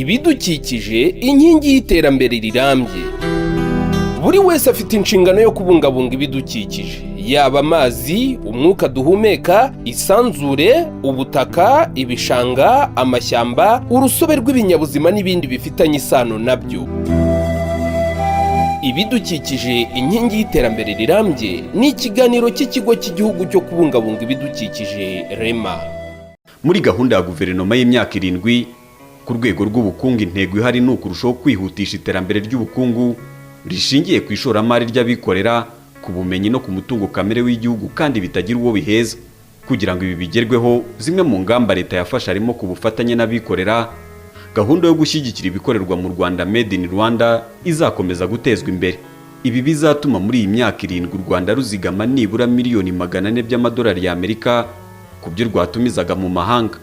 ibidukikije inkingi y'iterambere rirambye. Buri wese afite inshingano yo kubungabunga ibidukikije, yaba amazi, umwuka duhumeka, isanzure, ubutaka, ibishanga, amashyamba, urusobe rw'ibinyabuzima n'ibindi bifitanye isano nabyo. Ibidukikije inkingi y'iterambere rirambye ni ikiganiro cy'ikigo cy'igihugu cyo kubungabunga ibidukikije REMA. Muri gahunda ya guverinoma y'imyaka 7 ku rwego rw'ubukungu, intego ihari ni ukurushaho kwihutisha iterambere ry'ubukungu rishingiye ku ishoramari ry'abikorera, ku bumenyi no ku mutungo kamere w'igihugu kandi bitagira uwo biheza. Kugira ngo ibi bigerweho, zimwe mu ngamba leta yafashe harimo ku bufatanye n'abikorera gahunda yo gushyigikira ibikorerwa mu Rwanda Made in Rwanda izakomeza gutezwa imbere. Ibi bizatuma muri iyi myaka 7 u Rwanda ruzigama nibura miliyoni 400 by'amadolari y'Amerika ku byo rwatumizaga mu mahanga.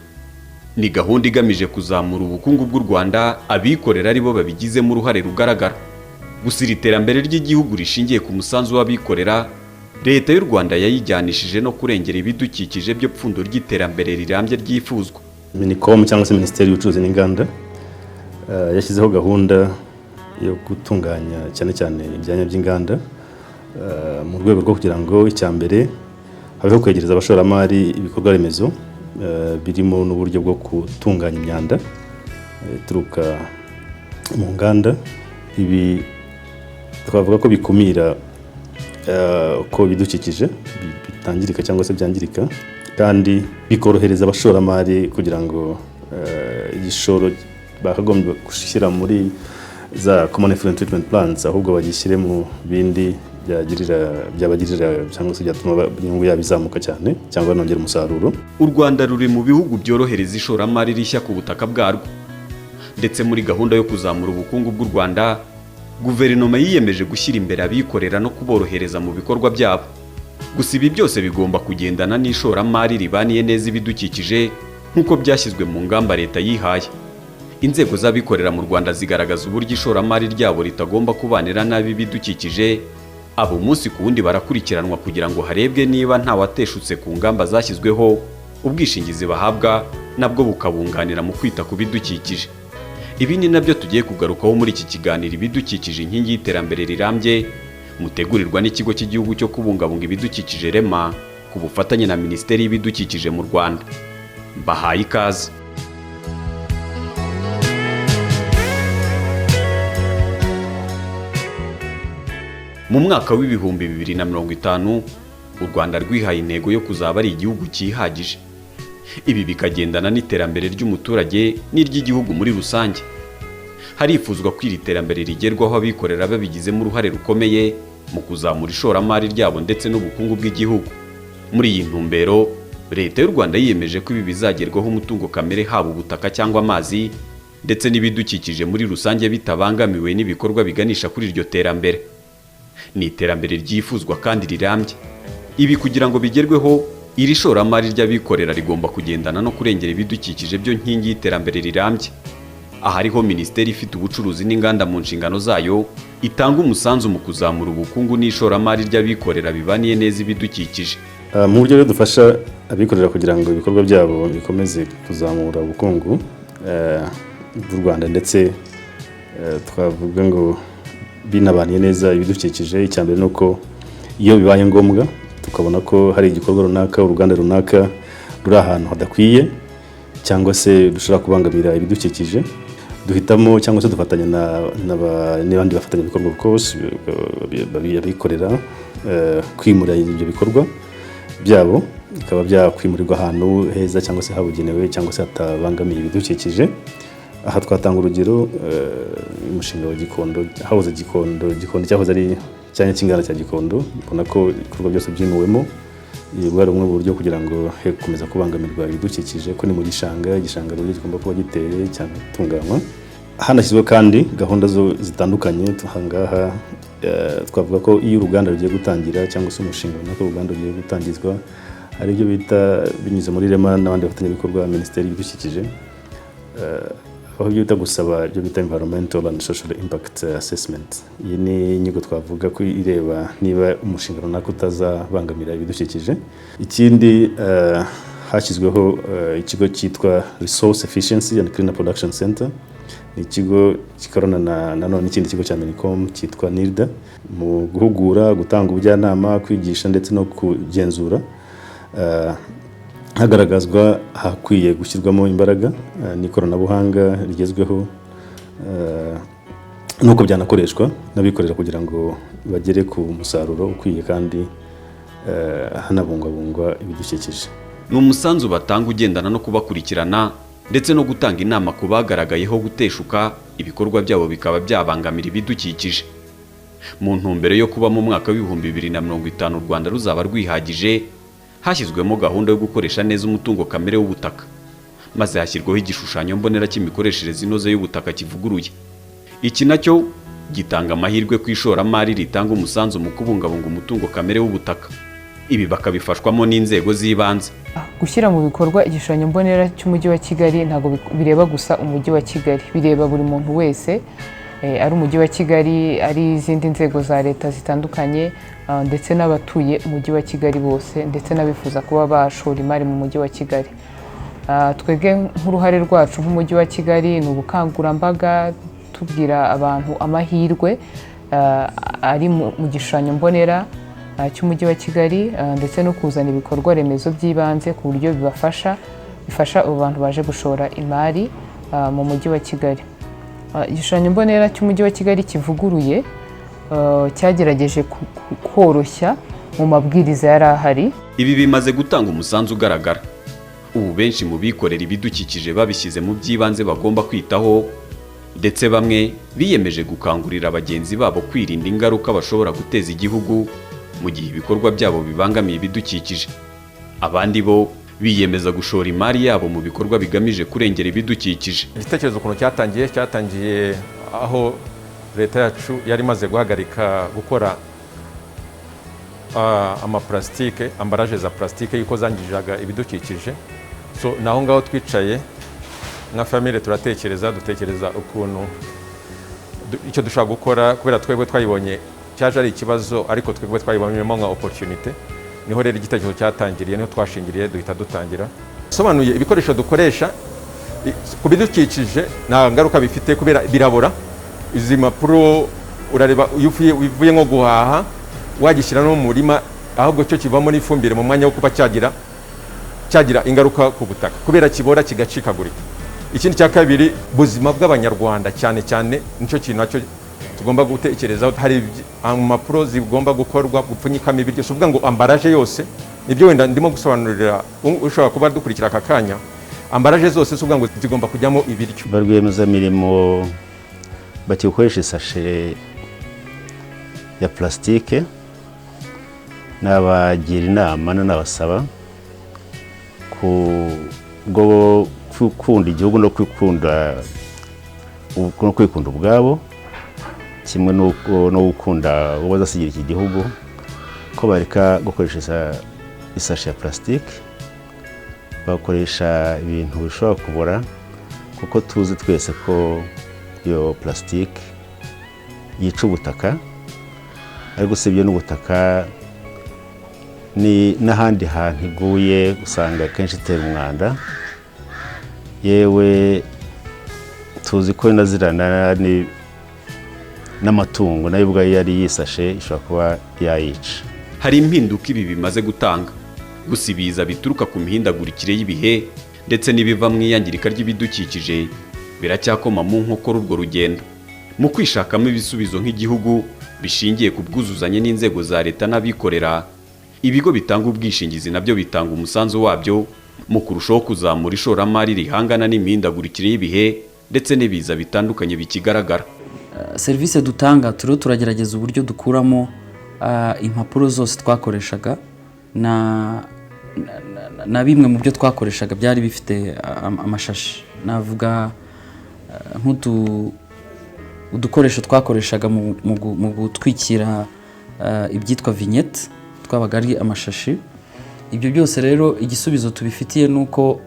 Ni gahunda igamije kuzamura ubukungu bw'u Rwanda, abikorera aribo babigizemo uruhare rugaragara. Gusira iterambere ry'igihugu rishingiye ku musanzu w'abikorera, leta y'u Rwanda yayijyanishije no kurengera ibidukikije byo pfundo ry'iterambere rirambye ryifuzwa. Minicom cyangwa se Minisiteri y'Ubucuruzi n'Inganda yashyizeho gahunda yo gutunganya cyane cyane ibyanya by'inganda mu rwego rwo kugira ngo icyambere habeho kwegereza abashoramari ibikorwa remezo birimo n'uburyo bwo gutunganya imyanda ituruka mu nganda. Ibi twavuga ko bikumira ko bidukikije bitangirika cyangwa se byangirika, kandi bikorohereza abashoramari kugira ngo igishoro bakagombye gushyira muri za common effluent treatment plants ahubwo bagishyire mu bindi byabagirira cyangwa se byatuma inyungu yabo izamuka cyane cyangwa nongera umusaruro. U Rwanda ruri mu bihugu byorohereza ishoramari rishya ku butaka bwarwo. Ndetse muri gahunda yo kuzamura ubukungu bw'u Rwanda, guverinoma yiyemeje gushyira imbere abikorera no kuborohereza mu bikorwa byabo. Gusa ibi byose bigomba kugendana n'ishoramari ribaniye neza ibidukikije nk'uko byashyizwe mu ngamba leta yihaye. Inzego z'abikorera mu Rwanda zigaragaza uburyo ishoramari ryabo ritagomba kubanira nabi ibidukikije. Abo umunsi ku wundi barakurikiranwa kugira ngo harebwe niba nta wateshutse ku ngamba zashyizweho, ubwishingizi bahabwa nabwo bukabunganira mu kwita ku bidukikije. Ibi ni nabyo tugiye kugarukaho muri iki kiganiro ibidukikije inkingi y'iterambere rirambye, mutegurirwa n'ikigo cy'igihugu cyo kubungabunga ibidukikije REMA ku bufatanye na Minisiteri y'Ibidukikije mu Rwanda. Mbahaye ikaze. Mu mwaka w'ibihumbi 2050 u Rwanda rwihaye intego yo kuzaba ari igihugu cyihagije. Ibi bikagendana n'iterambere ry'umuturage n'iry'igihugu muri rusange. Harifuzwa ko iri terambere rigerwaho abikorera babigizemo uruhare rukomeye mu kuzamura ishoramari ryabo ndetse n'ubukungu bw'igihugu. Muri iyi ntumbero, leta y'u Rwanda yiyemeje ko ibi bizagerwaho umutungo kamere haba ubutaka cyangwa amazi ndetse n'ibidukikije muri rusange bitabangamiwe n'ibikorwa biganisha kuri iryo terambere. Ni iterambere ryifuzwa kandi rirambye. Ibi kugira ngo bigerweho, iri shoramari ry'abikorera rigomba kugendana no kurengera ibidukikije byo nkingi y'iterambere rirambye. Aha ariho Minisiteri ifite ubucuruzi n'inganda mu nshingano zayo itanga umusanzu mu kuzamura ubukungu n'ishoramari ry'abikorera bibaniye neza ibidukikije. Mu buryo dufasha abikorera kugira ngo ibikorwa byabo bikomeze kuzamura ubukungu bw'u Rwanda ndetse twavuga ngo binabaniye neza ibidukikije. Icyambere nuko iyo bibaye ngombwa tukabona ko hari igikorwa runaka, uruganda runaka ruri ahantu hadakwiye cyangwa se dushobora kubangamira ibidukikije, duhitamo cyangwa se dufatanya n'abandi bafatanya ibikorwa bose babikorera kwimura ibyo bikorwa byabo, bikaba byakwimurirwa ahantu heza cyangwa se habugenewe cyangwa se hatabangamiye ibidukikije. Aha twatanga urugero umushinga wa Gikondo, hahoze Gikondo cyahoze ari cyane cy'inganda cya Gikondo, ubona ko ibikorwa byose byimuwemo. Bwari umwe mu buryo kugira ngo he gukomeza kubangamirwa ibidukikije, ko ni mu gishanga rero kigomba kuba giteye cyane gutunganywa. Hanashyizwe kandi gahunda zitandukanye. Ahangaha twavuga ko iyo uruganda rugiye gutangira cyangwa se umushinga runaka uruganda rugiye gutangizwa, hari ibyo bita binyuze muri REMA n'abandi bafatanyabikorwa Minisiteri y'Ibidukikije, aho bita gusaba ibyo bita environmental and social impact assessment. Iyi ni inyigo twavuga ko ireba niba umushinga runaka utazabangamira ibidukikije. Ikindi hashyizweho ikigo cyitwa Resource Efficiency and Cleaner Production Center. ni ikigo gikorana nanone n'ikindi kigo cya Minicom cyitwa NIRDA mu guhugura, gutanga ubujyanama, kwigisha ndetse no kugenzura, hagaragazwa hakwiye gushyirwamo imbaraga n'ikoranabuhanga rigezweho, nuko byanakoreshwa n'abikorera kugira ngo bagere ku musaruro ukwiye kandi hanabungwabungwa ibidukikije. Ni umusanzu batanga ugendana no kubakurikirana ndetse no gutanga inama ku bagaragayeho guteshuka, ibikorwa byabo bikaba byabangamira ibidukikije. Mu ntumbero yo kuba mu mwaka w'ibihumbi 2050 u Rwanda ruzaba rwihagije, hashyizwemo gahunda yo gukoresha neza umutungo kamere w'ubutaka, maze hashyirwaho igishushanyo mbonera cy'imikoreshereze inoze y'ubutaka kivuguruye. Iki nacyo gitanga amahirwe ku ishoramari ritanga umusanzu mu kubungabunga umutungo kamere w'ubutaka. Ibi bakabifashwamo n'inzego z'ibanze. Gushyira mu bikorwa igishushanyo mbonera cy'umujyi wa Kigali ntabwo bireba gusa umujyi wa Kigali, bireba buri muntu wese, ari umujyi wa Kigali, ari izindi nzego za leta zitandukanye, ndetse n'abatuye umujyi wa Kigali bose, ndetse n'abifuza kuba bashora imari mu mujyi wa Kigali. Twebwe nk'uruhare rwacu nk'umujyi wa Kigali ni ubukangurambaga, tubwira abantu amahirwe ari mu gishushanyo mbonera cy'umujyi wa Kigali, ndetse no kuzana ibikorwa remezo by'ibanze ku buryo bifasha abantu baje gushora imari mu mujyi wa Kigali. Igishushanyo mbonera cy'umujyi wa Kigali kivuguruye cyagerageje koroshya mu mabwiriza yari ahari. Ibi bimaze gutanga umusanzu ugaragara. Ubu benshi mu bikorera ibidukikije babishyize mu by'ibanze bagomba kwitaho, ndetse bamwe biyemeje gukangurira abagenzi babo kwirinda ingaruka bashobora guteza igihugu mu gihe ibikorwa byabo bibangamiye ibidukikije. Abandi bo biyemeza gushora imari yabo mu bikorwa bigamije kurengera ibidukikije. Igitekerezo ukuntu cyatangiye aho leta yacu yari imaze guhagarika gukora amaplastike, ambaraje za plastike yuko zangiriraga ibidukikije. So naho ngaho twicaye nka famille dutekereza ukuntu icyo dushaka gukora, kubera twebwe twayibonye cyaje ari ikibazo, ariko twebwe twayibonyemo nka opportunity. Niho rero igitekerezo cyatangiriye, niho twashingiriye duhita dutangira. Sobanuye ibikoresho dukoresha ku bidukikije nta ngaruka bifite kubera birabora. Izi mpapuro urareba uvuye nko guhaha wagishyira no mu murima, ahubwo cyo kivamo n'ifumbire mu mwanya wo kuba cyagira ingaruka ku butaka kubera kibora kigacikagurika. Ikindi cya kabiri, buzima bw'Abanyarwanda cyane nicyo kintu nacyo tugomba gutekerezaho. Hari impapuro zigomba gukorwa gupfunyikamo ibiryo, uvuga ngo ambaraje yose, nibyo wenda ndimo gusobanurira ushobora kuba dukurikira aka kanya. Ambaraje zose uvuga ngo zigomba kujyamo ibiryo. Barwiyemezamirimo bakikoresha isashe ya plastike, nabagira inama n'abasaba kubwo gukunda igihugu no kwikunda ubwabo, kimwe no gukunda uwo bazasigira iki gihugu, ko bareka gukoresha isashe ya plastike, bakoresha ibintu bishobora kubora, kuko tuzi twese ko iyo plastike yica ubutaka, ariko usibye n'ubutaka ni n'ahandi hantu iguye usanga kenshi itera umwanda. Yewe tuzi ko inazirana n'amatungo nayo ubwayo yari yisashe ishobora kuba yayica. Hari impinduka ibi bimaze gutanga, gusa ibiza bituruka ku mihindagurikire y'ibihe ndetse n'ibiva mu iyangirika ry'ibidukikije biracyakoma mu nkokora urwo rugendo. Mu kwishakamo ibisubizo nk'igihugu bishingiye ku bwuzuzanye n'inzego za leta n'abikorera, ibigo bitanga ubwishingizi nabyo bitanga umusanzu wabyo mu kurushaho kuzamura ishoramari rihangana n'imihindagurikire y'ibihe ndetse n'ibiza bitandukanye bikigaragara. Serivisi dutanga turagerageza uburyo dukuramo impapuro zose twakoreshaga na bimwe mu byo twakoreshaga byari bifite amashashi. Navuga udukoresho twakoreshaga mu gutwikira ibyitwa vignette, twabaga ari amashashi. Ibyo byose rero igisubizo tubifitiye nuko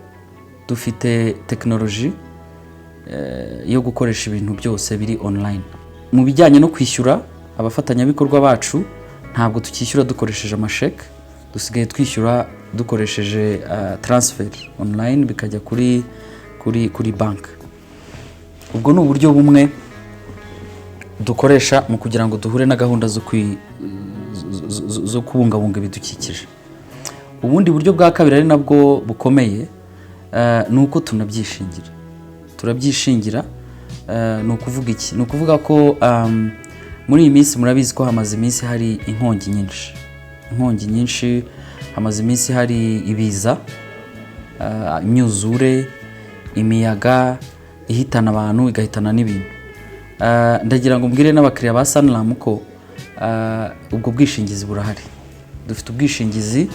dufite tekinoloji yo gukoresha ibintu byose biri online. Mu bijyanye no kwishyura abafatanyabikorwa bacu, ntabwo tukishyura dukoresheje amasheke, dusigaye twishyura dukoresheje transfer online, bikajya kuri bank. ubwo ni uburyo bumwe dukoresha mu kugira ngo duhure na gahunda zo kubungabunga ibidukikije. Ubundi buryo bwa kabiri ari nabwo bukomeye ni uko turabyishingira. Ni ukuvuga iki? Ni ukuvuga ko muri iyi minsi murabizi ko hamaze iminsi hari inkongi nyinshi, hamaze iminsi hari ibiza, imyuzure, imiyaga ihitana abantu igahitana n'ibintu. Ndagira ngo mbwire n'abakiriya ba Sanlam ko ubwo bwishingizi burahari. Dufite ubwishingizi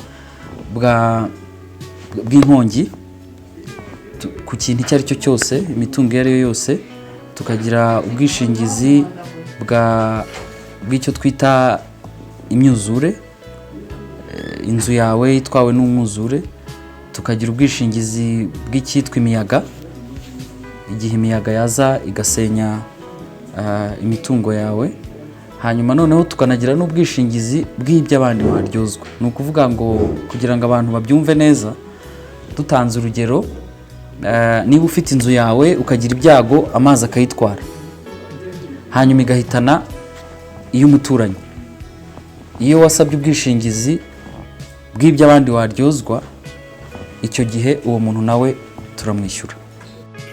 bw'inkongi ku kintu icyo ari cyo cyose, imitungo iyo ari yo yose. Tukagira ubwishingizi bw'icyo twita imyuzure, inzu yawe itwawe n'umwuzure. Tukagira ubwishingizi bw'icyitwa imiyaga, igihe imiyaga yaza igasenya imitungo yawe. Hanyuma noneho tukanagira n'ubwishingizi bw'iby'abandi baryozwa. Ni ukuvuga ngo kugira ngo abantu babyumve neza, dutanze urugero, niba ufite inzu yawe ukagira ibyago amazi akayitwara, hanyuma igahitana iy'umuturanyi, iyo wasabye ubwishingizi bw'iby'abandi waryozwa, icyo gihe uwo muntu nawe turamwishyura.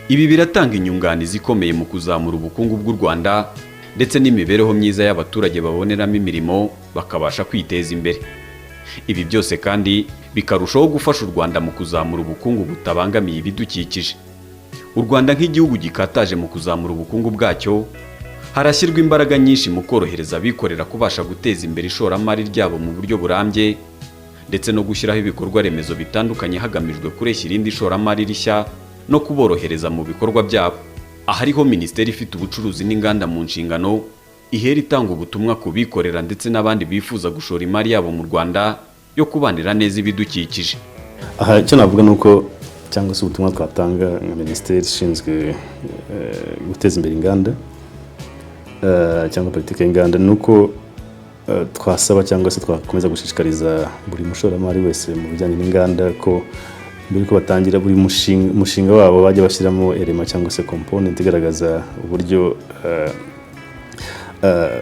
Ibi biratanga inyunganizi ikomeye mu kuzamura ubukungu bw'u Rwanda ndetse n'imibereho myiza y'abaturage baboneramo imirimo bakabasha kwiteza imbere. Ibi byose kandi bikarushaho gufasha u Rwanda mu kuzamura ubukungu butabangamiye ibidukikije. U Rwanda nk'igihugu gikataje mu kuzamura ubukungu bwacyo, harashyirwa imbaraga nyinshi mu korohereza abikorera kubasha guteza imbere ishoramari ryabo mu buryo burambye ndetse no gushyiraho ibikorwa remezo bitandukanye hagamijwe kureshya irindi ishoramari rishya no kuborohereza mu bikorwa byabo. Aha ariho Minisiteri ifite ubucuruzi n'inganda mu nshingano ihera itanga ubutumwa ku bikorera ndetse n'abandi bifuza gushora imari yabo mu Rwanda yo kubanira neza ibidukikije. Aha icyo navuga ni uko cyangwa se ubutumwa twatanga nka Minisiteri ishinzwe guteza imbere inganda cyangwa politiki y'inganda, ni uko twasaba cyangwa se twakomeza gushishikariza buri mushoramari wese mu bijyanye n'inganda ko mbere ko batangira buri mushinga wabo bajya bashyiramo elema cyangwa se component igaragaza uburyo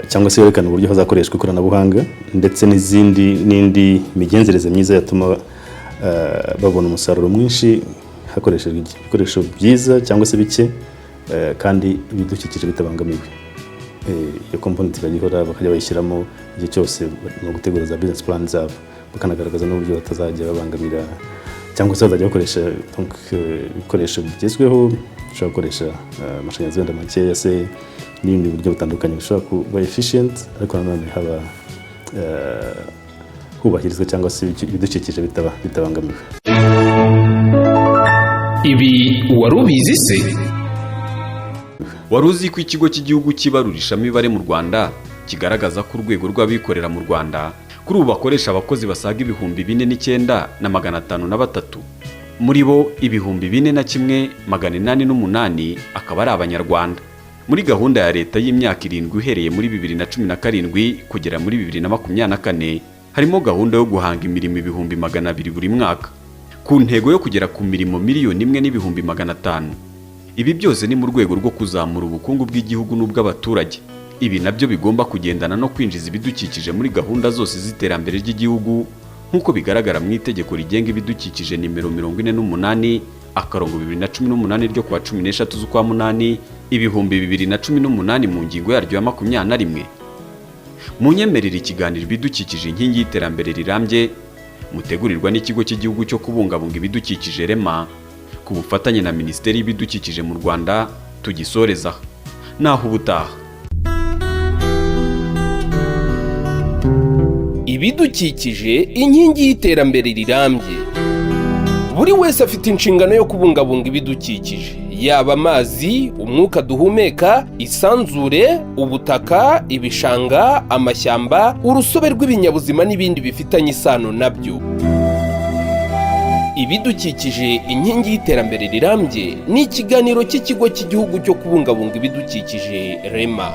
cyangwa se yerekana uburyo hazakoreshwa ikoranabuhanga ndetse n'indi migenzereze myiza yatuma babona umusaruro mwinshi hakoreshejwe ibikoresho byiza cyangwa se bike kandi ibidukikije bitabangamiwe. Iyo component iragihora bakajya bayishyiramo igihe cyose mu gutegura za business plan zabo, bakanagaragaza n'uburyo batazajya babangamira cyangwa se bazajya bakoresha ibikoresho bigezweho, bashobora gukoresha amashanyarazi wenda makeya se n'ibindi buryo butandukanye bishobora kuba efficient, ariko nanone haba hubahirizwa cyangwa se ibidukikije bitabangamiwe. Ibi wari ubizi se? Wari uzi ko ikigo cy'igihugu cy'ibarurishamibare mu Rwanda kigaragaza ko urwego rw'abikorera mu Rwanda kuri ubu bakoresha abakozi basaga 4,953, muri bo 4,001,808 akaba ari Abanyarwanda. Muri gahunda ya leta y'imyaka 7 uhereye muri 2017 kugera muri 2024 harimo gahunda yo guhanga imirimo 200,000 buri mwaka ku ntego yo kugera ku mirimo 1,500,000. Ibi byose ni mu rwego rwo kuzamura ubukungu bw'igihugu n'ubw'abaturage. Ibi nabyo bigomba kugendana no kwinjiza ibidukikije muri gahunda zose z'iterambere ry'igihugu nk'uko bigaragara mu itegeko rigenga ibidukikije nimero 48/2018 ryo kwa 13 z'ukwa 8 2018 mu ngingo yaryo ya 21. Munyemerera ikiganiro ibidukikije inkingi y'iterambere rirambye mutegurirwa n'ikigo cy'igihugu cyo kubungabunga ibidukikije REMA ku bufatanye na Minisiteri y'Ibidukikije mu Rwanda. Tugisoreza naho ubutaha. Ibidukikije inkingi y'iterambere rirambye. Buri wese afite inshingano yo kubungabunga ibidukikije, yaba amazi, umwuka duhumeka, isanzure, ubutaka, ibishanga, amashyamba, urusobe rw'ibinyabuzima n'ibindi bifitanye isano nabyo. Ibidukikije inkingi y'iterambere rirambye ni ikiganiro cy'ikigo cy'igihugu cyo kubungabunga ibidukikije REMA.